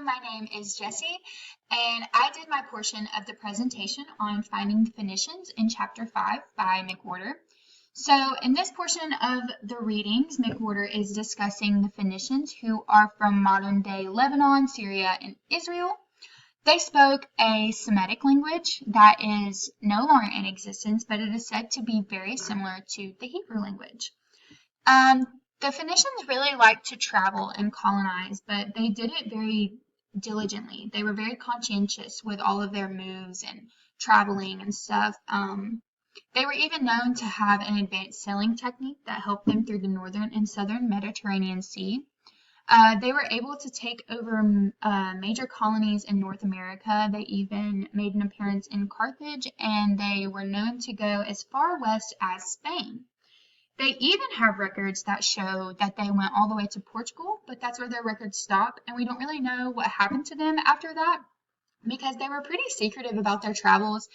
my name is Jessie, and I did my portion of the presentation on finding the Phoenicians in Chapter 5 by McWhorter. So in this portion of the readings, McWhorter is discussing the Phoenicians who are from modern-day Lebanon, Syria, and Israel. They spoke a Semitic language that is no longer in existence, but it is said to be very similar to the Hebrew language. The Phoenicians really liked to travel and colonize, but they did it very diligently. They were very conscientious with all of their moves and traveling and stuff. They were even known to have an advanced sailing technique that helped them through the northern and southern Mediterranean Sea. They were able to take over major colonies in North America. They even made an appearance in Carthage, and they were known to go as far west as Spain. They even have records that show that they went all the way to Portugal, but that's where their records stop, and we don't really know what happened to them after that because they were pretty secretive about their travels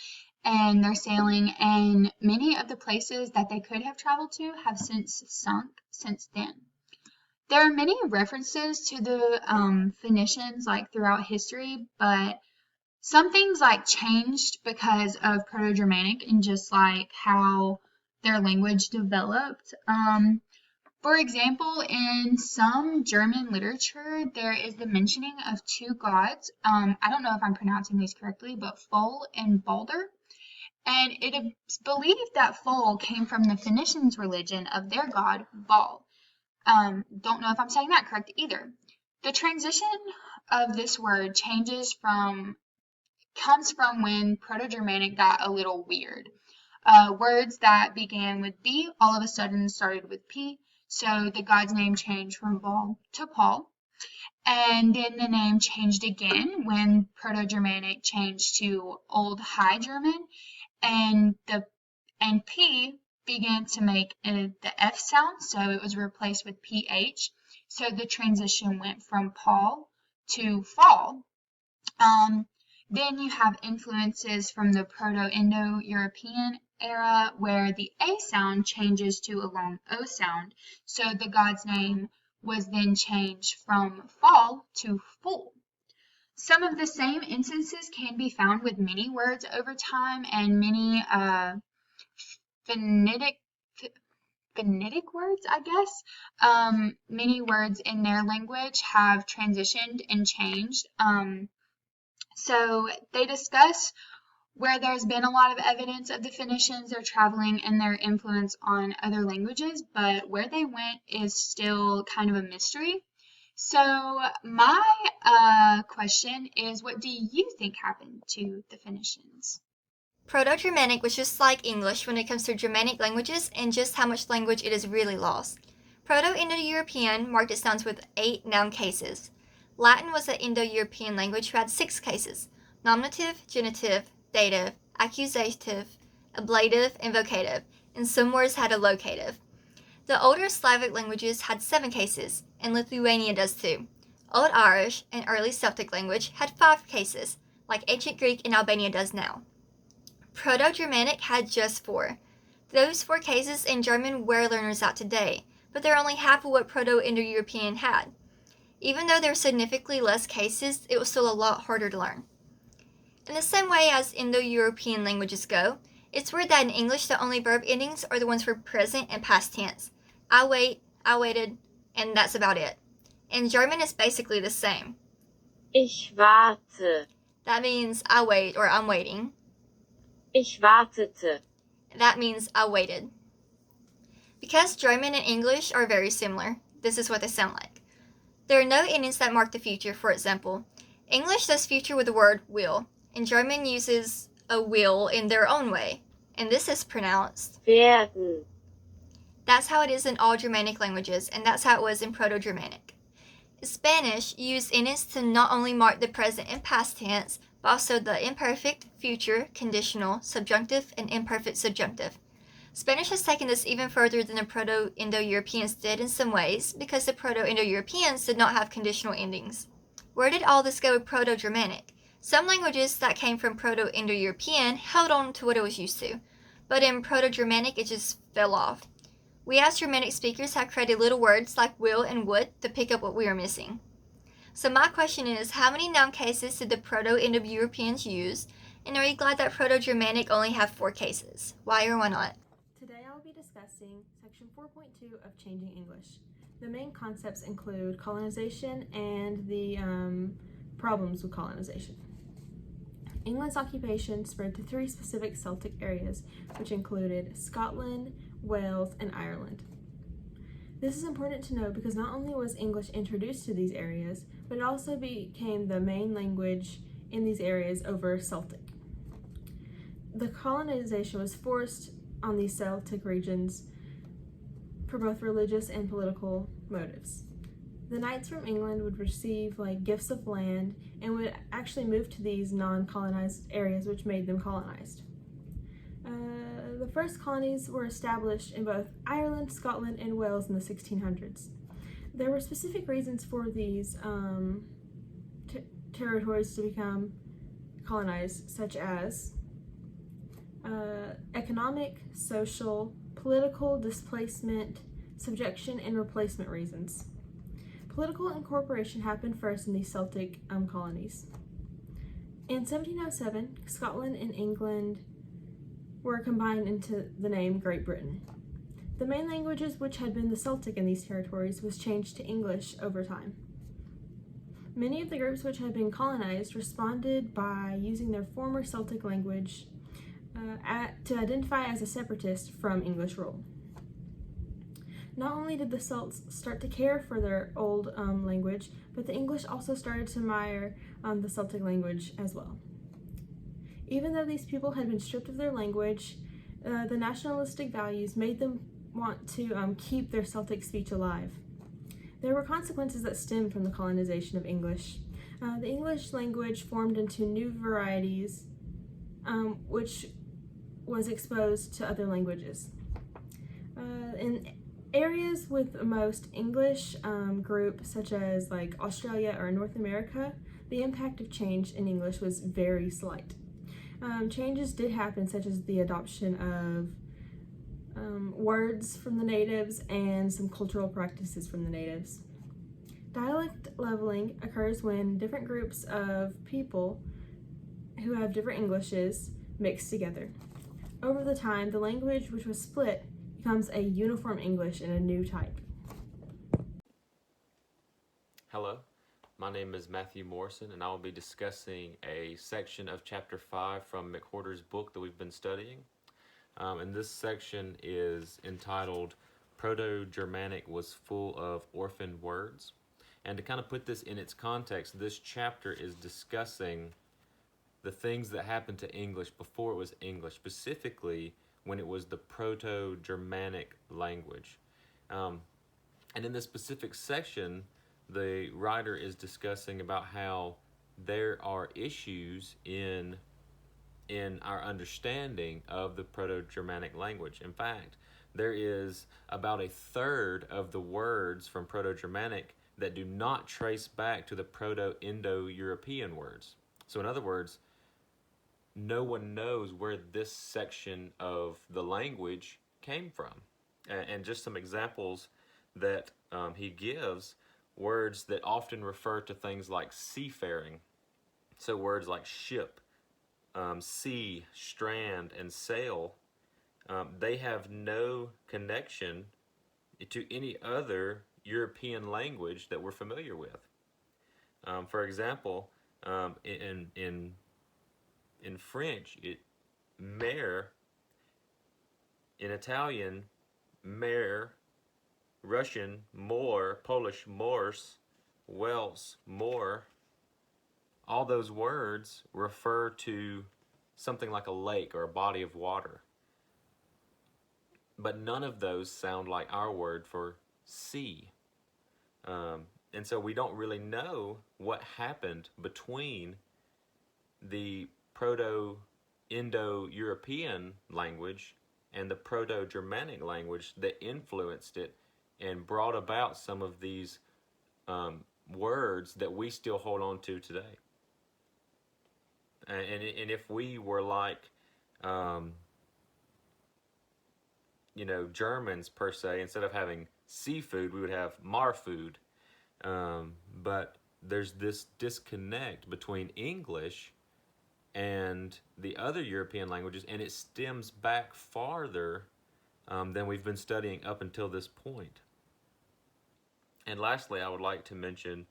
and their sailing, and many of the places that they could have traveled to have since sunk since then. There are many references to the Phoenicians throughout history, but some things changed because of Proto-Germanic and just how their language developed. For example, in some German literature, there is the mentioning of two gods. I don't know if I'm pronouncing these correctly, but Fol and Balder. And it is believed that Fol came from the Phoenicians' religion of their god, Baal. Don't know if I'm saying that correct either. The transition of this word comes from when Proto-Germanic got a little weird. Words that began with B all of a sudden started with P, so the god's name changed from Baal to Paul. And then the name changed again when Proto-Germanic changed to Old High German, and P began to make the F sound, so it was replaced with PH. So the transition went from Paul to fall. Then you have influences from the Proto-Indo-European era where the A sound changes to a long O sound. So the god's name was then changed from fall to fool. Some of the same instances can be found with many words over time, and many phonetic words, I guess. Many words in their language have transitioned and changed. So they discuss where there's been a lot of evidence of the Phoenicians, their traveling, and their influence on other languages, but where they went is still kind of a mystery. So my question is, what do you think happened to the Phoenicians? Proto-Germanic was just like English when it comes to Germanic languages and just how much language it has really lost. Proto-Indo-European marked its nouns with 8 noun cases. Latin was an Indo-European language who had 6 cases: nominative, genitive, dative, accusative, ablative, and vocative, and some words had a locative. The older Slavic languages had 7 cases, and Lithuania does too. Old Irish, an early Celtic language, had 5 cases, like ancient Greek and Albania does now. Proto-Germanic had just 4. Those 4 cases in German wear learners out today, but they're only half of what Proto-Indo-European had. Even though there were significantly less cases, it was still a lot harder to learn. In the same way as Indo-European languages go, it's weird that in English the only verb endings are the ones for present and past tense. I wait, I waited, and that's about it. In German it's basically the same. Ich warte. That means I wait or I'm waiting. Ich wartete. That means I waited. Because German and English are very similar, this is what they sound like. There are no endings that mark the future. For example, English does future with the word will, and German uses a will in their own way, and this is pronounced werden. That's how it is in all Germanic languages, and that's how it was in Proto-Germanic. Spanish used endings to not only mark the present and past tense, but also the imperfect, future, conditional, subjunctive, and imperfect subjunctive. Spanish has taken this even further than the Proto-Indo-Europeans did in some ways, because the Proto-Indo-Europeans did not have conditional endings. Where did all this go with Proto-Germanic? Some languages that came from Proto-Indo-European held on to what it was used to, but in Proto-Germanic it just fell off. We as Germanic speakers have created little words like will and would to pick up what we are missing. So my question is, how many noun cases did the Proto-Indo-Europeans use? And are you glad that Proto-Germanic only have 4 cases? Why or why not? Today I will be discussing section 4.2 of Changing English. The main concepts include colonization and the problems with colonization. England's occupation spread to 3 specific Celtic areas, which included Scotland, Wales, and Ireland. This is important to know because not only was English introduced to these areas, but it also became the main language in these areas over Celtic. The colonization was forced on these Celtic regions for both religious and political motives. The knights from England would receive gifts of land and would actually move to these non-colonized areas, which made them colonized. The first colonies were established in both Ireland, Scotland, and Wales in the 1600s. There were specific reasons for these territories to become colonized, such as economic, social, political, displacement, subjection, and replacement reasons. Political incorporation happened first in these Celtic colonies. In 1707, Scotland and England were combined into the name Great Britain. The main languages which had been the Celtic in these territories was changed to English over time. Many of the groups which had been colonized responded by using their former Celtic language to identify as a separatist from English rule. Not only did the Celts start to care for their old language, but the English also started to admire the Celtic language as well. Even though these people had been stripped of their language, the nationalistic values made them want to keep their Celtic speech alive. There were consequences that stemmed from the colonization of English. The English language formed into new varieties, which was exposed to other languages. In areas with most English group, such as Australia or North America, the impact of change in English was very slight. Changes did happen, such as the adoption of words from the natives and some cultural practices from the natives. Dialect leveling occurs when different groups of people who have different Englishes mix together. Over the time, the language which was split becomes a uniform English in a new type. Hello, my name is Matthew Morrison, and I will be discussing a section of Chapter 5 from McWhorter's book that we've been studying. And this section is entitled Proto-Germanic Was Full of Orphaned Words. And to kind of put this in its context, this chapter is discussing the things that happened to English before it was English, specifically when it was the Proto-Germanic language. And in this specific section, the writer is discussing about how there are issues in our understanding of the Proto-Germanic language. In fact, there is about a third of the words from Proto-Germanic that do not trace back to the Proto-Indo-European words. So in other words, no one knows where this section of the language came from. And just some examples that he gives, words that often refer to things like seafaring. So words like ship, sea, strand, and sail, they have no connection to any other European language that we're familiar with. For example, in French, mère, in Italian, mère, Russian, more, Polish, mors, Welsh, more. All those words refer to something like a lake or a body of water. But none of those sound like our word for sea. And so we don't really know what happened between the Proto-Indo-European language and the Proto-Germanic language that influenced it and brought about some of these words that we still hold on to today. And if we were like, Germans per se, instead of having seafood, we would have Marfood. But there's this disconnect between English and the other European languages, and it stems back farther than we've been studying up until this point. And lastly, I would like to mention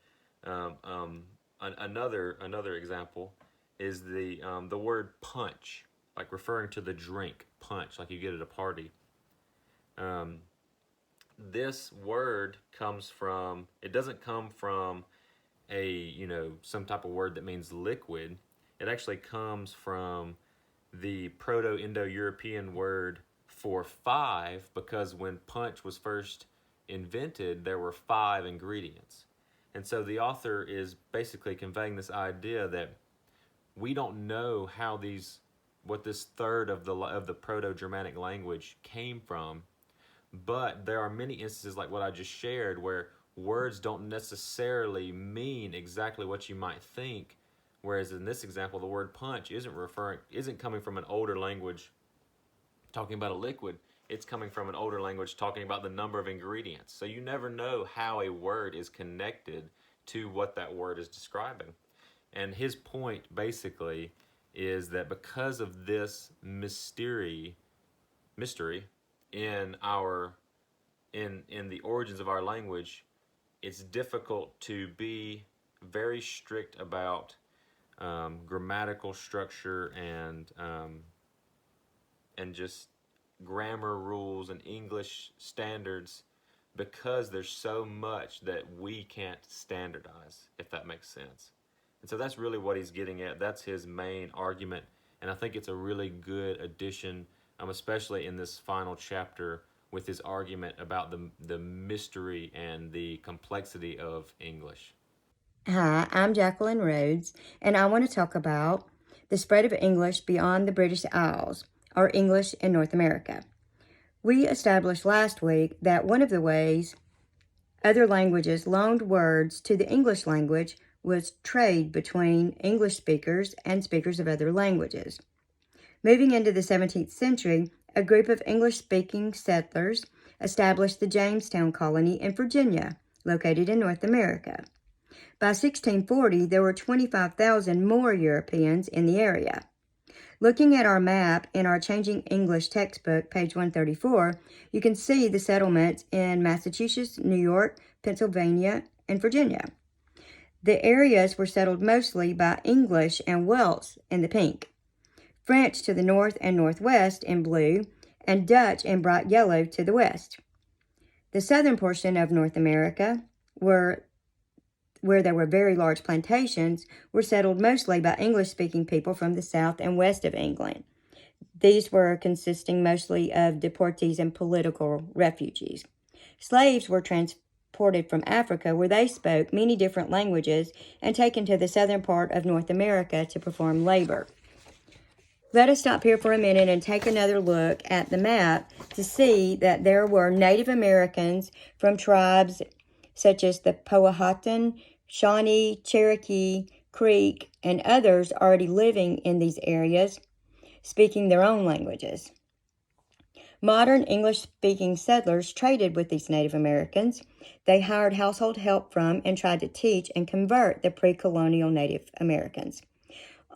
another example is the word punch, like referring to the drink punch, like you get at a party. This word comes from, it doesn't come from some type of word that means liquid. It actually comes from the Proto-Indo-European word for five, because when punch was first invented, there were 5 ingredients. And so the author is basically conveying this idea that we don't know what this third of the Proto-Germanic language came from, but there are many instances like what I just shared where words don't necessarily mean exactly what you might think. Whereas in this example, the word punch isn't coming from an older language talking about a liquid. It's coming from an older language talking about the number of ingredients. So you never know how a word is connected to what that word is describing. And his point basically is that because of this mystery in the origins of our language, it's difficult to be very strict about grammatical structure and just grammar rules and English standards, because there's so much that we can't standardize, if that makes sense. And so that's really what he's getting at. That's his main argument, and I think it's a really good addition, especially in this final chapter, with his argument about the mystery and the complexity of English. Hi, I'm Jacqueline Rhodes, and I want to talk about the spread of English beyond the British Isles, or English in North America. We established last week that one of the ways other languages loaned words to the English language was trade between English speakers and speakers of other languages. Moving into the 17th century, a group of English-speaking settlers established the Jamestown colony in Virginia, located in North America. By 1640, there were 25,000 more Europeans in the area. Looking at our map in our Changing English textbook, page 134, you can see the settlements in Massachusetts, New York, Pennsylvania, and Virginia. The areas were settled mostly by English and Welsh in the pink, French to the north and northwest in blue, and Dutch in bright yellow to the west. The southern portion of North America, where there were very large plantations, were settled mostly by English-speaking people from the south and west of England. These were consisting mostly of deportees and political refugees. Slaves were transported from Africa, where they spoke many different languages, and taken to the southern part of North America to perform labor. Let us stop here for a minute and take another look at the map to see that there were Native Americans from tribes such as the Powhatan, Shawnee, Cherokee, Creek, and others already living in these areas, speaking their own languages. Modern English-speaking settlers traded with these Native Americans. They hired household help from and tried to teach and convert the pre-colonial Native Americans.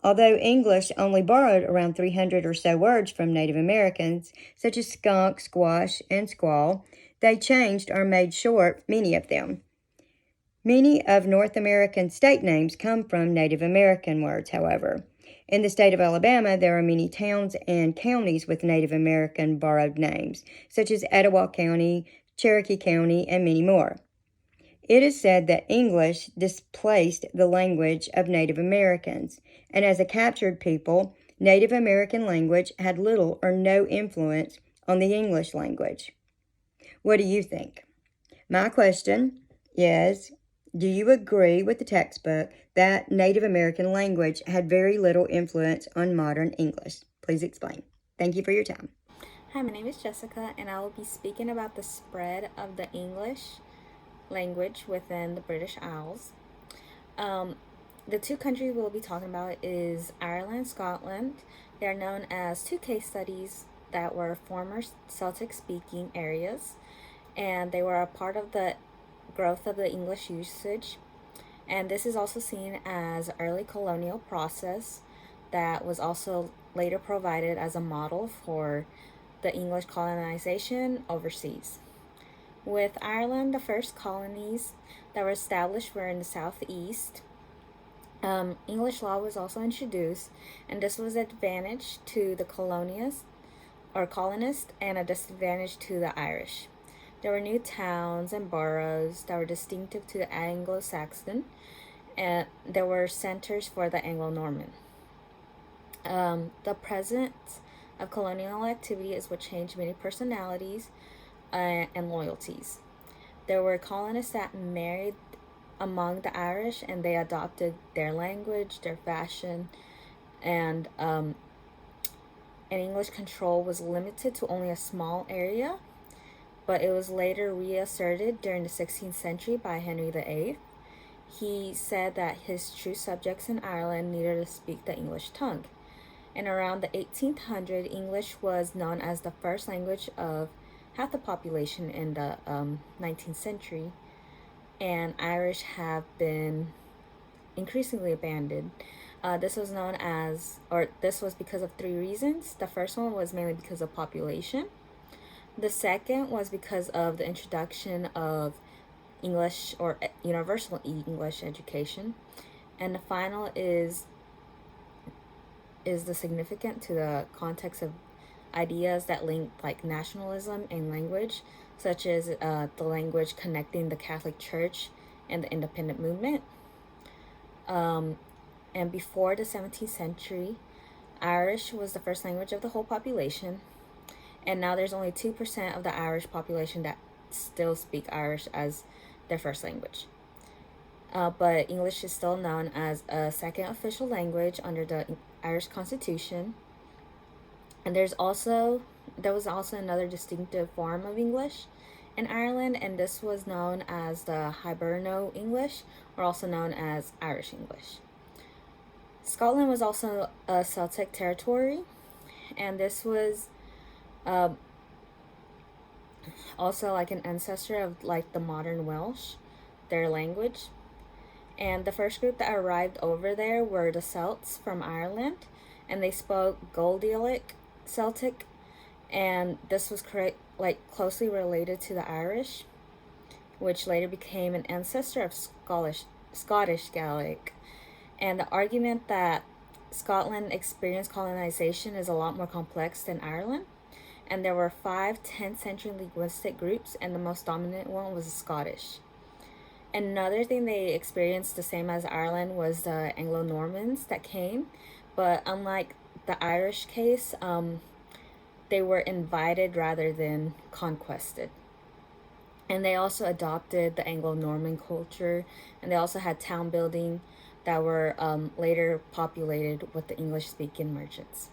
Although English only borrowed around 300 or so words from Native Americans, such as skunk, squash, and squaw, they changed or made short many of them. Many of North American state names come from Native American words, however. In the state of Alabama, there are many towns and counties with Native American borrowed names, such as Etowah County, Cherokee County, and many more. It is said that English displaced the language of Native Americans, and as a captured people, Native American language had little or no influence on the English language. What do you think? My question is, do you agree with the textbook that Native American language had very little influence on modern English? Please explain. Thank you for your time. Hi, my name is Jessica, and I will be speaking about the spread of the English language within the British Isles. The two countries we'll be talking about is Ireland and Scotland. They are known as two case studies that were former Celtic-speaking areas, and they were a part of the growth of the English usage. And this is also seen as early colonial process that was also later provided as a model for the English colonization overseas. With Ireland, the first colonies that were established were in the southeast. English law was also introduced, and this was an advantage to the colonists and a disadvantage to the Irish. There were new towns and boroughs that were distinctive to the Anglo-Saxon, and there were centers for the Anglo-Norman. The presence of colonial activity is what changed many personalities and loyalties. There were colonists that married among the Irish, and they adopted their language, their fashion, and English control was limited to only a small area, but it was later reasserted during the 16th century by Henry VIII. He said that his true subjects in Ireland needed to speak the English tongue. And around the 1800s, English was known as the first language of half the population in the 19th century, and Irish have been increasingly abandoned. This was because of three reasons. The first one was mainly because of population. The second was because of the introduction of English or universal English education. And the final is the significant to the context of ideas that link like nationalism and language, such as the language connecting the Catholic Church and the independent movement. And before the 17th century, Irish was the first language of the whole population, and now there's only 2% of the Irish population that still speak Irish as their first language. But English is still known as a second official language under the Irish Constitution. And there was also another distinctive form of English in Ireland, and this was known as the Hiberno English, or also known as Irish English. Scotland was also a Celtic territory, and this was also like an ancestor of like the modern Welsh, their language. And the first group that arrived over there were the Celts from Ireland, and they spoke Gaelic Celtic, and this was closely related to the Irish, which later became an ancestor of Scottish Gaelic. And the argument that Scotland experienced colonization is a lot more complex than Ireland, and there were 5 10th century linguistic groups, and the most dominant one was the Scottish. Another thing they experienced the same as Ireland was the Anglo-Normans that came, but unlike the Irish case, they were invited rather than conquested. And they also adopted the Anglo-Norman culture, and they also had town building that were later populated with the English-speaking merchants.